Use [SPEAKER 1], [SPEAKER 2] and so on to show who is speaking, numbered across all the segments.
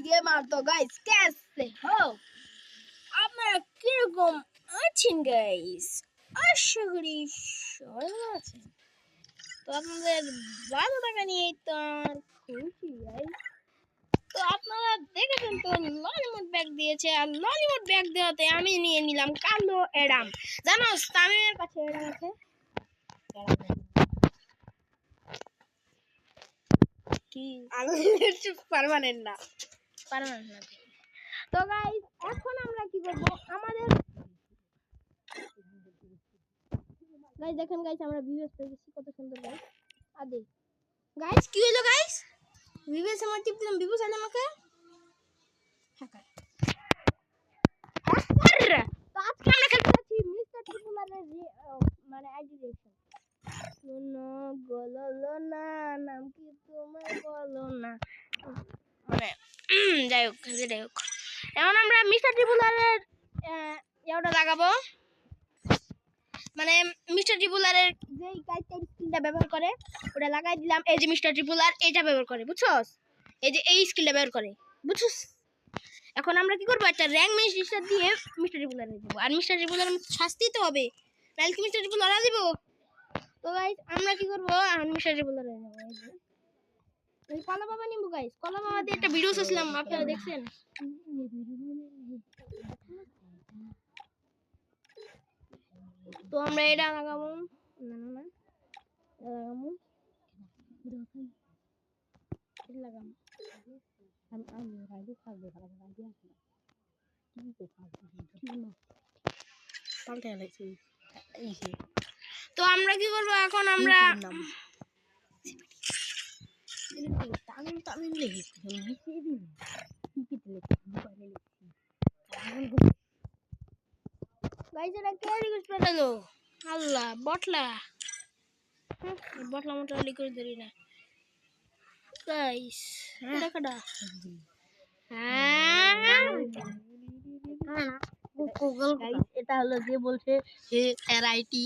[SPEAKER 1] Gamer. तो guys कैसे हो আপনারা কিরকম আছেন গাইস? আশা করি সবাই ভালো আছেন। তো আপনাদের ভালো থাকা নিয়ে তো খুশি গাইস। তো আপনারা দেখেছেন তো ললিমট ব্যাগ দিয়েছে, আর ললিমট ব্যাগ দেওয়াতে আমি নিয়ে নিলাম কালো এডাম। জানো তামিমের কাছে এডাম আছে কি পার্মানেন্ট না। তো গাইস এখন আমরা কি করব, আমাদের গাইস দেখেন গাইস আমরা ভিউয়ার্স পেয়েছি কত সুন্দর গাইস। আদে গাইস কি হলো গাইস, ভিউয়ার্স আমার টিপ দিলাম, ভিউয়ার্স আলে আমাকে হ্যাকার। তো আজকে আমরা খেলতে যাচ্ছি মিস্টার ট্রিপুলারের মানে আইডি রিঅ্যাকশন। শোনো গললো না নাম কি তোমার বলো না, মানে যাই হোক যেটাই হোক। এখন আমরা মিস্টার ট্রিপুলারের ইয়াটা লাগাবো, মানে মিস্টার ট্রিপুলারের যেই গাইডটার স্কিলটা ব্যবহার করে ওটা লাগাই দিলাম। এই যে মিস্টার ট্রিপুলার এটা ব্যবহার করে, বুঝছস? এই যে এই স্কিলটা ব্যবহার করে, বুঝছস? এখন আমরা কি করবো, একটা র্যাঙ্ক মিস্টার দিয়ে মিস্টার ট্রিপুলারে দেবো, আর মিস্টার ট্রিপুলারের শাস্তি তো হবে, নাহলে কি মিস্টার ট্রিপুলার দিব? তো গাইস আমরা কি করবো, এখন মিস্টার ট্রিপুলারে দেবো। এই যে কলা বাবা নিবো গাইস, কলা বাবা দিয়ে একটা ভিডিও ছেছিলাম, আপনারা দেখছেন? তো আমরা এটা লাগাবো, না না না লাগাবো, লাগাবো আমি রাইডে থাকবে ভালো রাইডে আসবে কি তো থাকবে ঠিক না পাল্টে লাগছে এই যে। তো আমরা কি করব এখন, আমরা তামিল তামিল লিখি লিখে দিই কি কি লিখি মোবাইলে লিখি গাইস। এটা কে রিকোয়েস্ট পাঠালো? আল্লাহ বটলা, বটলা মোটা লিখে দেরি না গাইস। এটা কাটা গুগল গাইস, এটা হলো যে বলছে যে এর আইটি।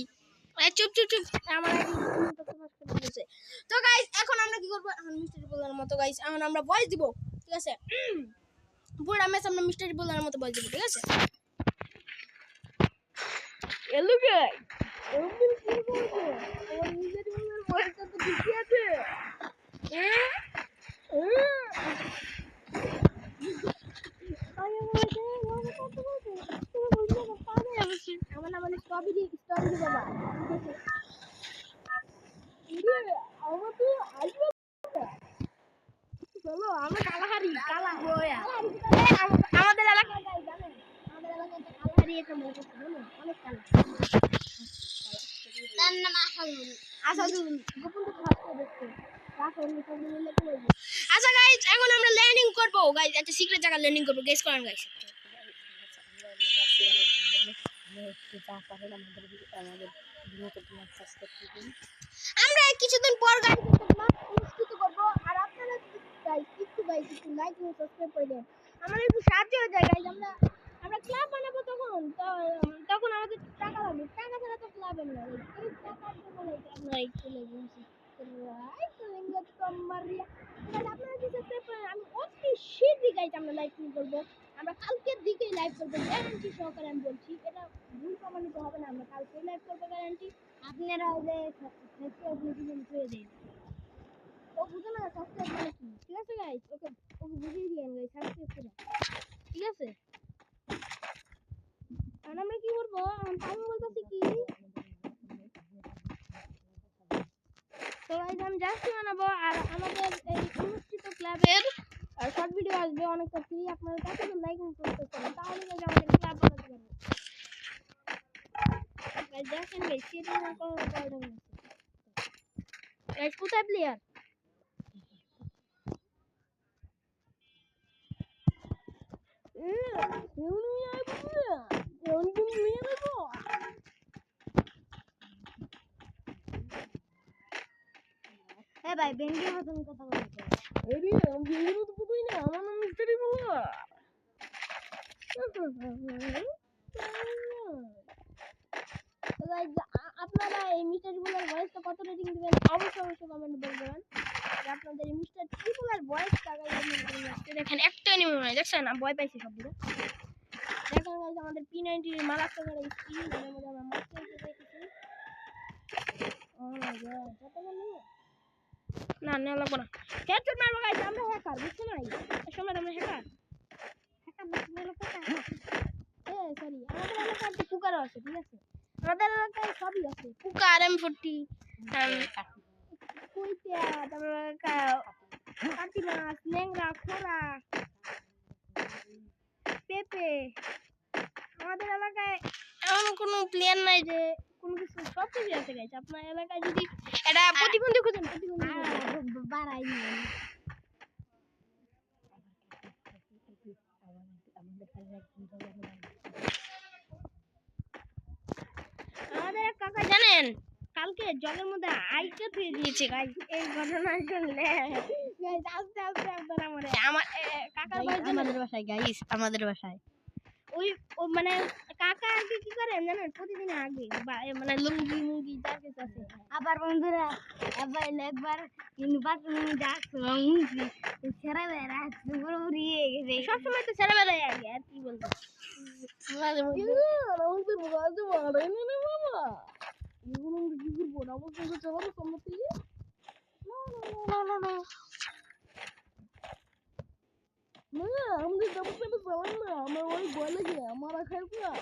[SPEAKER 1] চুপ চুপ চুপ, আমার আইডি তো প্রকাশ করে দিয়েছে। তো গাইস এখন আমরা কি করব, এখন মিস্টার বলার মতো গাইস এখন আমরা ভয়েস দিব, ঠিক আছে? পুরো ম্যাচ আমরা মিস্টার বলার মতো ভয়েস দিব, ঠিক আছে? হ্যালো গাইস, আমি কি বলবো, আমার মিস্টার বলার ভয়েসটা তো ঠিকই আছে। আমার নাম হলো স্ট্রবেরি স্ট্রবেরি বাবা, ঠিক আছে? আমার তো আসবে চলো আমরা কালাহারি কালা আমাদের এলাকায় জানেন, আমাদের এলাকায় কালাহারি একটা মনে করছে জানেন, অনেক কালা। তার নাম আসাদুল, আসাদুল গোপন তো থাকতে দেখতে। আচ্ছা গাইস এখন আমরা ল্যান্ডিং করব গাইস, একটা সিক্রেট জায়গা ল্যান্ডিং করব, গেস করেন গাইস। আমরা কিছুদিন পর গাড়ি অনুষ্ঠিত করব, আর আপনারা গাইস একটু লাইক এবং সাবস্ক্রাইব করে দেন, আমাদের একটু সাহায্য হয়ে যায় গাইস। আমরা ক্লাব বানাবো তখন আমাদের টাকা লাগবে, টাকা ছাড়া তো ক্লাব হবে না। এই টাকার জন্য আপনারা একটু আপনারা কি সাবস্ক্রাইব করেন, আমি অতি শীঘ্রই গাইস আমরা লাইভ করবো, আমরা কালকের দিকেই লাইভ করবো গ্যারান্টি সহকারে, আমি বলছি এটা ভুল প্রমাণিত হবে না, আমরা কালকে লাইভ করবো গ্যারান্টি। আপনারা ওদের সাবস্ক্রাইব করে দিন, ও বুঝে না সাবস্ক্রাইব করে কি, ঠিক আছে গাইস? ওকে ওকে বুঝিয়ে দিয়েন গাইস সাবস্ক্রাইব করে, ঠিক আছে? আর আমরা কি করবো, আমি বলতেছি কি, তো গাইস আমি জাস্ট বানাবো, আর আমাদের এই অনুষ্ঠিত ক্লাবের শর্ট ভিডিও আসবে অনেক তাড়াতাড়ি, আপনারা তাড়াতাড়ি লাইক এবং সাবস্ক্রাইব করুন, তাহলে গাইস আমাদের ক্লাব বানাতে পারবো গাইস। দেখেন গাইস এটা আমার কত বড় গাইস, কোথায় প্লেয়ার? ভাই বেঙ্গের মতন কথা বলছে, আরে আমি বেঙ্গের মতো বুঝি না, আমার নাম মিস্টারি বলা। আপনারা এই মিস্টার ট্রিপুলার ভয়েসটা কত রেটিং দিবেন অবশ্যই কমেন্টে বলবেন, আপনাদের এই মিস্টার ট্রিপুলার বয়স টাকা দেখেন একটা এনিমি নাই দেখছেন না ভয় পাইছে সবগুলো দেখেন গাইস আমাদের P90 এর মারাত্মক একটা স্কিল এর মধ্যে আমরা মারতে যাইতেছি ও মাই গড কত বলবো না না লাগবে না হেডশট মারবো গাইস আমরা হ্যাকার বুঝছেন না এই সময় আমরা হ্যাকার হ্যাকার না লোকটা সরি আমাদের এলাকায় তো কুকারও আছে ঠিক আছে আমাদের এলাকায় সবই আছে কুকার M40 কুইতা তারপর কাটি মাছ ল্যাংড়া খোরা পেঁপে আমাদের এলাকায় এমন কোনো প্লেয়ার নাই যে কোনো কিছু সব কিছু আছে গাইস আপনার এলাকায় যদি এটা প্রতিবন্ধী খুঁজেন প্রতিবন্ধী বাড়াই আমাদের এক কাকা জানেন কালকে জলের মধ্যে আইটা ধুয়ে দিয়েছে গাইস এই ঘটনা শুনলে গাইস আস্তে আস্তে আপনারা মনে আমার কাকার বাড়ি আমাদের বাসায় গাইস আমাদের বাসায় ওই মানে কাকা আর কি করেন জানেন প্রতিদিন আগে মানে লুঙ্গি মুঙ্গি যা কিছু আছে আবার বন্ধুরা একবার বাথরুমে যাচ্ছে মুঙ্গি ছেড়ে বেড়া পুরো উড়িয়ে গেছে সবসময় তো ছেড়ে বেড়াই আগে আর কি বলবো মাঝে মধ্যে আমাদের বাজে মারাই না বাবা এগুলো কি করবো না বলতে চলো সম্মতি না আমাদের যাবো কেন সবাই না আমার ওই বলে যে আমার খাই না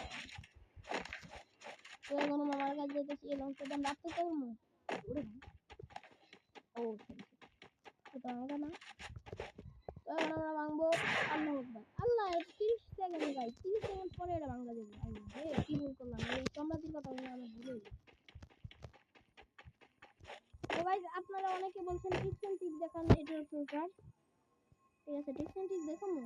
[SPEAKER 1] তো এখন আমার কাছে যেতেছি এবং সেটা রাখতে পারবো না ও এটা আমাকে না তো এখন আমরা ভাঙবো আল্লাহ আকবার আল্লাহ 30 সেকেন্ড গাই 30 সেকেন্ড পরে এটা ভাঙা যাবে কি ভুল করলাম এই সম্রাটির কথা বলে আমি ভুলে গেছি তো গাইস আপনারা অনেকে বলছেন টিপস এন্ড ট্রিক দেখান এটার প্রকার ঠিক আছে টিপস এন্ড ট্রিক দেখাবো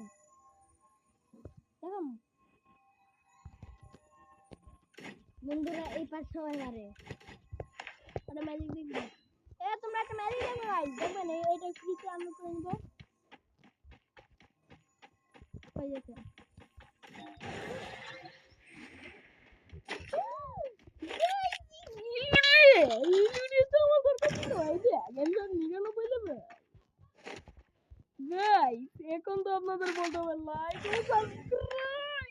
[SPEAKER 1] বন্ধুরা এই পাশ সবাই মারে আরে ম্যাজিক দেখবে তোমরা একটা ম্যাজিক দেখো গাইস দেখবেন এইটা ফ্রিতে আমরা করে নিব কই গেছে গাইস এখন তো আপনাদের বলতে হবে লাইক ও সাবস্ক্রাইব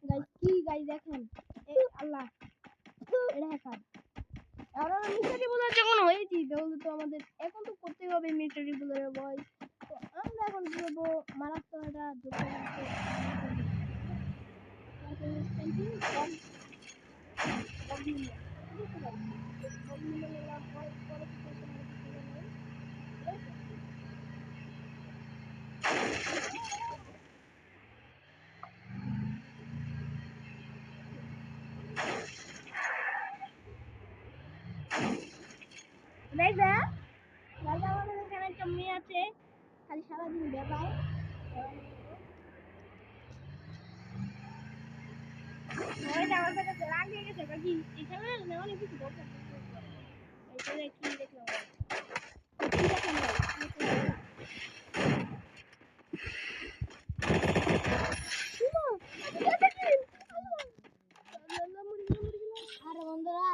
[SPEAKER 1] গাইস কি গাইস দেখেন এই আল্লাহ এটা হ্যাকার আমরা মিস্টারি বুলার যখন হয়েছি তাহলে তো আমাদের এখন তো করতে হবে মিস্টারি বুলারের ভয়েস তো আমরা এখন কি করবো মারাত্মক একটা যোগ দেখবে রাজা আমাদের এখানে একটা মেয়ে আছে খালি সারাদিন বেবায় আমার কাছে রাগ হয়ে গেছে কাকি এখানে অনেক কিছু দরকার এইখানে কি দেখলাম আরে বন্ধুরা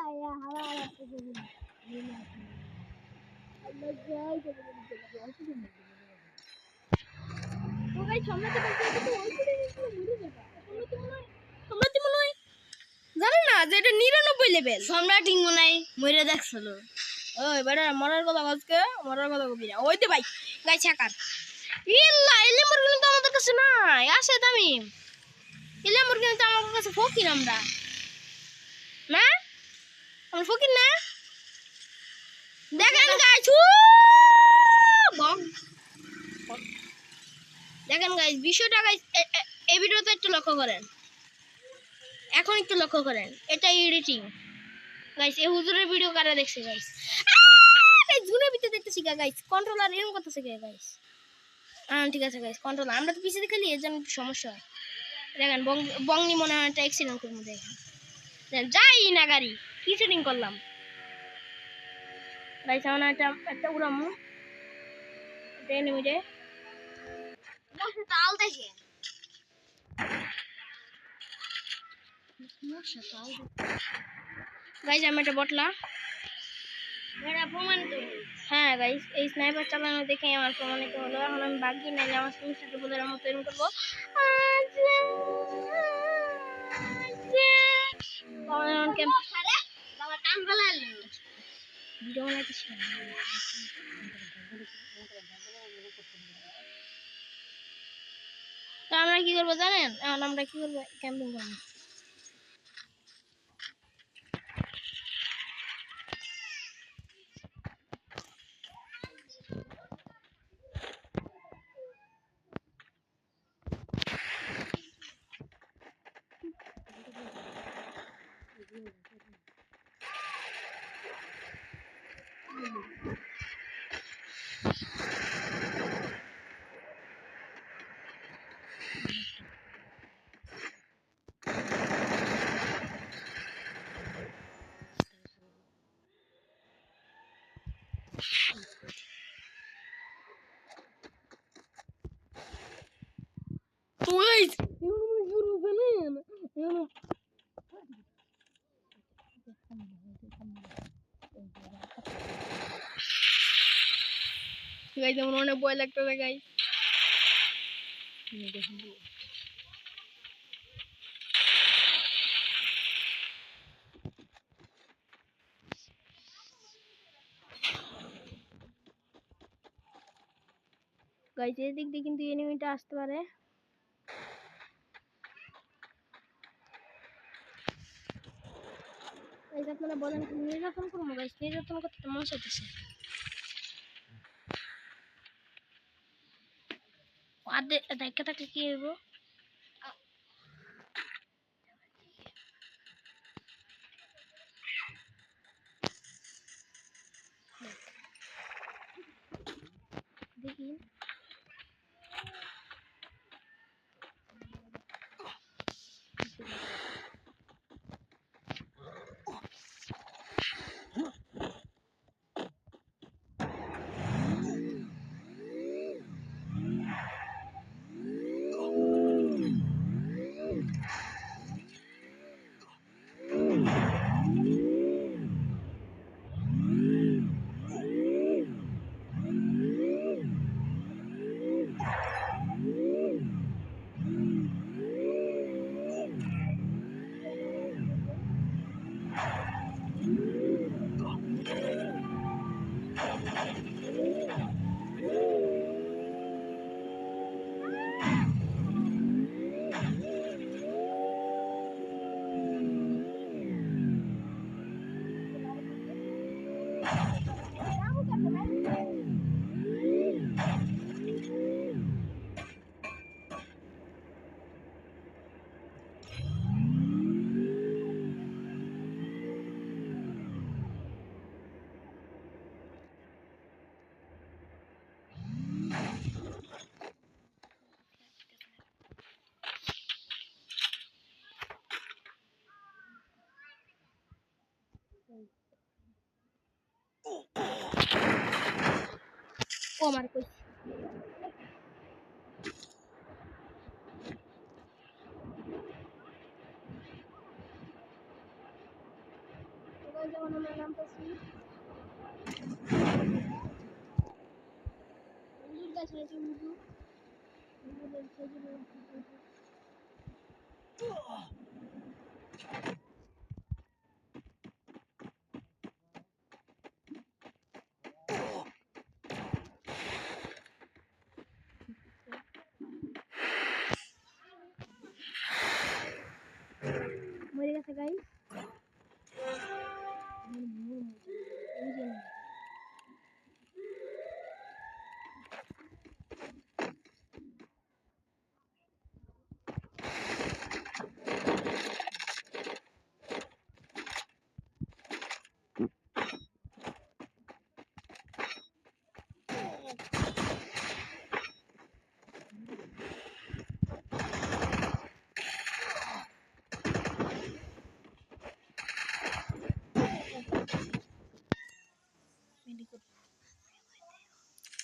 [SPEAKER 1] হাওয়া জানো না যে এটা 99 লেভেল সম্রাটিং মনে হয় মরে দেখছিল ওই বেটা মরার কথা আজকে মরার কথা কবি না ওই তো ভাই গাইছে আকার ইল্লা এলিমর কিন্তু আমাদের কাছে নাই আছে দামি এলিমর কিন্তু আমাদের কাছে ফকির আমরা না আমরা ফকির না দেখেন গাইস দেখেন গাইস বিষয়টা গাইস এই ভিডিওতে একটু লক্ষ্য করেন এখন একটু লক্ষ্য করেন এটা এডিটিং গাইস এই হুজুরের ভিডিও কারা দেখছে গাইস গাইস জুনের ভিতরে দেখতেছি গাইস কন্ট্রোলার এরকম করতেছে গাইস ঠিক আছে গাইস কন্ট্রোলার আমরা তো পিছিয়ে খেলি এর জন্য একটু সমস্যা হয় দেখেন বংনি মনে হয় একটা অ্যাক্সিডেন্ট করবো দেখেন যাই না গাড়ি কি সেটিং করলাম গাইস আমার একটা উড়ামু এটা এনিমি রে বসে তাল দেখে গাইস আমি এটা বটলা হ্যাঁ গাইস, এই স্নাইপার চালানো দেখে আমার প্রমাণিত হলো। এখন আমি বাকি নাইলে আমার মিস্টার ট্রিপলের মতো এরকম করবো। ভিডিও বানাইতেছি না। তো আমরা কি করবো জানেন? এখন আমরা কি করবো? ক্যাম্পিং করবো। Guys, আমার অনেক ভয় লাগতেছে গাইস। গাইস এই দিক দিয়ে কিন্তু এনিমিটা আসতে পারে। গাইস আপনারা বলেন নির্যাতন করবো? গাইস নির্যাতন করতে মন চাইতেছে। আর দেখা থাকলে কি হইব? দেখি ও আমার কইছে যেমন আমার নাম পাচ্ছি হুজুর গাছ আছে হুজুর মরে গেছে গাইস।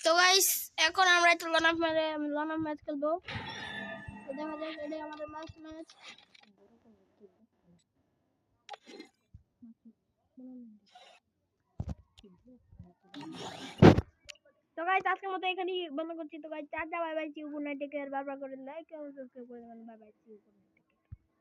[SPEAKER 1] তো গাইস এখন আমরা একটু লন অফ ম্যাচ খেলবো। তো দেখা যাক এটাই আমাদের লাস্ট ম্যাচ। তো গাইস আজকের মতো এখানেই বন্ধ করছি। তো guys tata bye bye, see you, good night, take care, বারবার করে লাইক এবং সাবস্ক্রাইব করে দেবেন। Bye bye, see you.